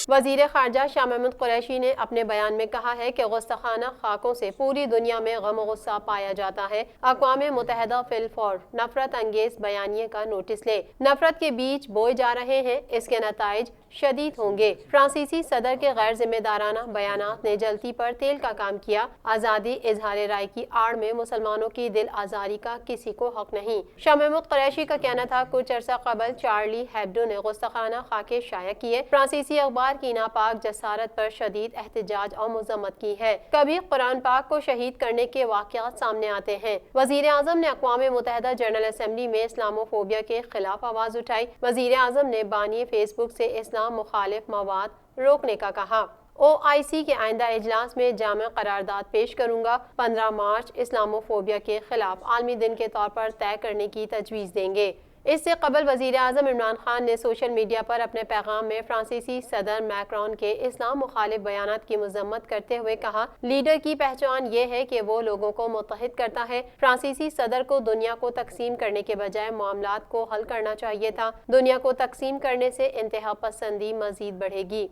وزیر خارجہ شاہ محمود قریشی نے اپنے بیان میں کہا ہے کہ گستاخانہ خاکوں سے پوری دنیا میں غم و غصہ پایا جاتا ہے۔ اقوام متحدہ فی الفور نفرت انگیز بیانیے کا نوٹس لے، نفرت کے بیج بوئے جا رہے ہیں، اس کے نتائج شدید ہوں گے۔ فرانسیسی صدر کے غیر ذمہ دارانہ بیانات نے جلتی پر تیل کا کام کیا۔ آزادی اظہار رائے کی آڑ میں مسلمانوں کی دل آزاری کا کسی کو حق نہیں۔ شاہ محمود قریشی کا کہنا تھا، کچھ عرصہ قبل چارلی ہیبڈو نے گستاخانہ خاکے شائع کیے۔ فرانسیسی اخبار کی ناپاک جسارت پر شدید احتجاج اور مذمت کی ہے۔ کبھی قرآن پاک کو شہید کرنے کے واقعات سامنے آتے ہیں۔ وزیر اعظم نے اقوام متحدہ جنرل اسمبلی میں اسلامو فوبیا کے خلاف آواز اٹھائی۔ وزیر اعظم نے بانی فیس بک سے اسلام مخالف مواد روکنے کا کہا۔ OIC کے آئندہ اجلاس میں جامع قرارداد پیش کروں گا۔ 15 مارچ اسلامو فوبیا کے خلاف عالمی دن کے طور پر طے کرنے کی تجویز دیں گے۔ اس سے قبل وزیر اعظم عمران خان نے سوشل میڈیا پر اپنے پیغام میں فرانسیسی صدر میکرون کے اسلام مخالف بیانات کی مذمت کرتے ہوئے کہا، لیڈر کی پہچان یہ ہے کہ وہ لوگوں کو متحد کرتا ہے۔ فرانسیسی صدر کو دنیا کو تقسیم کرنے کے بجائے معاملات کو حل کرنا چاہیے تھا۔ دنیا کو تقسیم کرنے سے انتہا پسندی مزید بڑھے گی۔